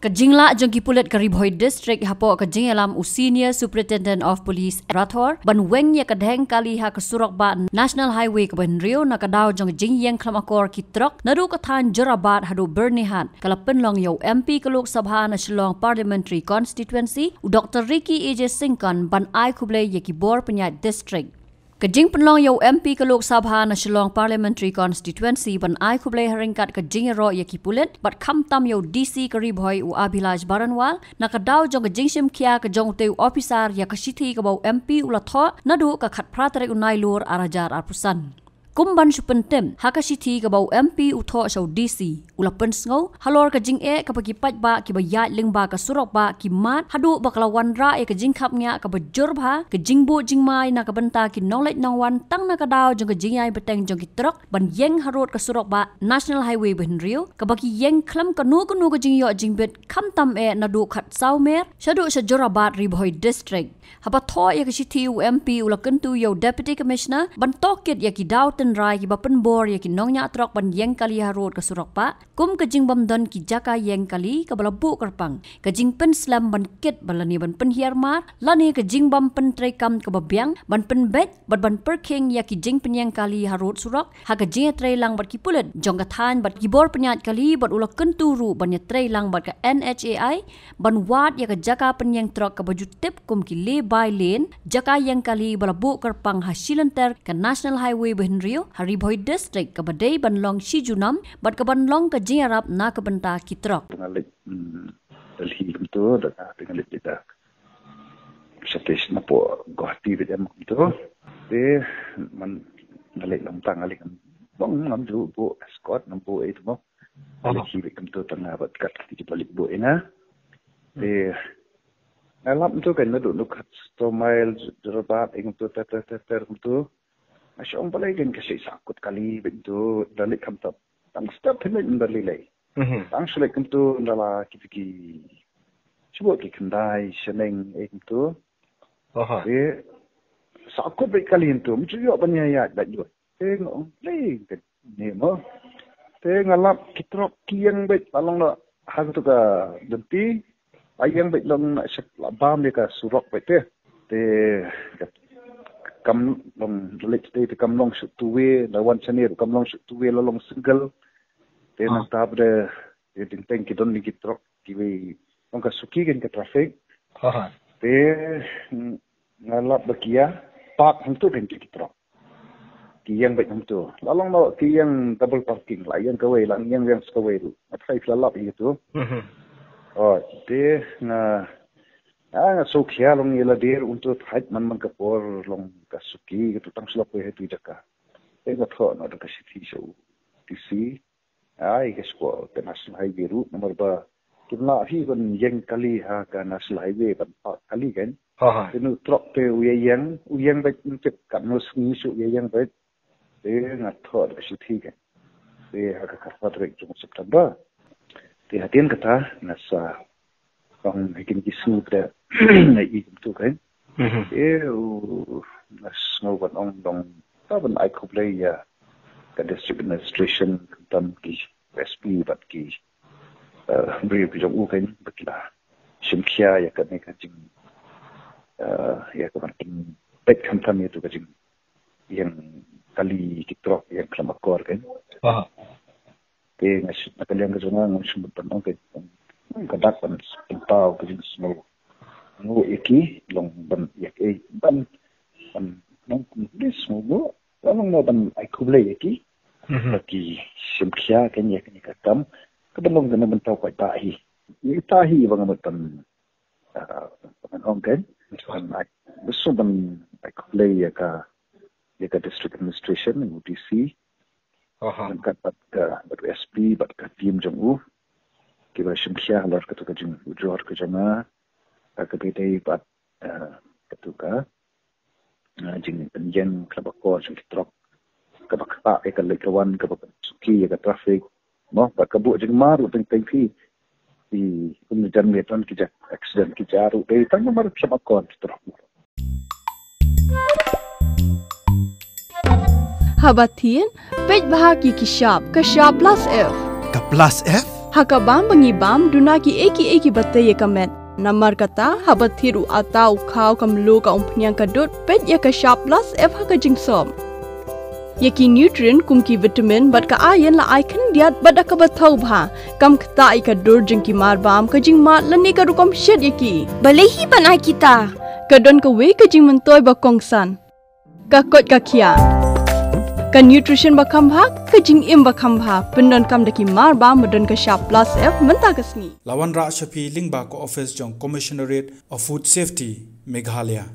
Kajingla jengki pulet ke Ribhoi District hapo kajing alam Senior Superintendent of Police Rathor ban weng ya kadheng kali ha kesurak ba National Highway ke Benrio na kadaw jeng jing yang klamakor ki truk nadu kathan Jorabat hadu bernihat kalapen long yo MP ke Lok Sabha na Shillong Parliamentary Constituency Dr. Ricky AJ Singkon ban ai kublai ya ki bor penyat district. Kajing penlong yo MP ke Lok Sabha na Shillong Parliamentary Constituency ban ai kublai haringkat kajing ro ya ki pulet bat kham tam yo DC ke Ribhoi u Abhilaj Baranwal na kadaw jong kajing sim kia ke jong teu officer ya kasithi ke bau MP ula tho nadu ka khat pratarek unai lur arajar arpusan. Kumban supentem hakasithi ke bau MP utho sau DC ula pensngau halor kajing ka bagi pat ba ki bayat lingba ka surok ba ki mat hadu baklawan ra ke jing khap nya ka bajur bha ke jing bu jing mai na ka benta ki knowledge nangwan tang na ka daw jong kajing ai beteng jong ki truk ban yeng harot ka surok ba National Highway Benrio ka bagi yeng klam ka nu ka jing yo jing bet kham tam na du khat saumer shadu sa Jorabat Ribhoi District haba tho ya kasithi MP ula kentu yo Deputy Commissioner ban tokit ya ki daw rai ki bapen bor ya ki nongnya trok ban yeng kali harot ka surok pa kum ka jing bamdon ki jaka yeng kali ka balabu kerpang ka jing pen slam ban kit balani ban pen hiarmar lani ka jing bam pen trekam ka babyang ban pen bet ban perking ya ki jing pen yeng kali harot surok ha ka jing tre lang bat ki pulet jong ka than bat ki bor penyat kali bat ula kenturu ban ya tre lang bat ka NHAI ban wat ya ka jaka pen yeng trok ka baju tip kum ki le by lane jaka yeng kali balabu kerpang hasilenter ka National Highway Benrio Ribhoi District ke badai banlong Shijunam bat ke banlong ke jingarap na ke benta kitrok. Dengan dalhi itu dengan kita setes napo gohti bejam itu de man nalik longtang alik bong ngam ju bu escort nampu itu mo alik hibe itu tengah bat kat di balik bu ina de alam itu kan duduk kat 100 mile Jorabat itu ter itu asyong balay kan kasi sakot kali bentuk dalik kamtap tang step himen berlilai tang selek kentu ndala kipiki coba ki kendai seneng itu sakot baik kali itu mesti yo banyaya dak jo tengok lei kan ni mo tengalap kitrok kiang baik palong la hang tu ka denti ayang baik long nak bam dia ka surok baik te kam long lek te kam long tuwe lawan chanir kam long tuwe long single te na tab de ting teng ki don ni ki trok ki we long ka suki gen ka traffic te ngalap bakia park hantu gen ki trok ki yang baik hantu lalong no ki yang double parking la yang ka we lang yang ka we tu atai lalap itu te na so kya long ila der untuk height man kapor long kasuki gitu tang slop we tu jaka ega tho no ka sithi so DC ai ke sko ke National Highway route number ba kimla hi kon yeng kali ha ka National Highway ban kali kan tinu trok pe uyang ba cep kan no sni su uyang ba te na tho ka sithi kan te ha ka kharpat jong September te hatin kata nasa kong hikin kisu da na itu kan nas ngoban ong dong taban ai kublai ya ka district administration tam ki SP bat ki bri bi jong kan bakila simkia ya ka ne ka jing ya ka ban bet kam itu ka jing yang kali kitrok yang klamakor kan ngas nakaliang ka jonga ngum ong kan kadak ban pintau ke jenis semua ngu iki long ban yak ban nong dis semua long no ban ai kublai iki bagi simkia kan yak ni katam kebenong dengan bentau kai tahi ni tahi bang ban ong kan ai besu ban ai kublai ya ka district administration UDC dan kat bat SP bat ka team jong kiba simkia halar katuka jing ujor ke jama ka bidai bat katuka jing penjen klabako jing trok ka bakta e ka lekawan ka suki ka traffic mo ba ka bu jing maru teng fi di kunjan meton ki ja accident ki jaru dei tang mar sama kon trok Habatin pej bahagi ki shop ka shop plus F ka plus F Hakabam bangibam dunaki eki bataya kamet. Namar kata habat thiru atau kau kamlu ka umpnyang kadut pet ya ka sharp plus F haka jingsom. Yaki nutrient kumki vitamin bat ka ayan la icon diat bada ka bathau bha kam kata ika dur jingki marbam ka jingmat lani ka rukom shed yaki. Balehi banai kita. Kadon ka we ka jing mentoy ba kongsan. Ka kot ka kia. Ka nutrition ba khambha ka jing im ba khambha pendon kam daki marbam badon ka sharp plus F menta kasni. Lawan Ra Shafi lingba ko office jong Commissionerate of Food Safety Meghalaya.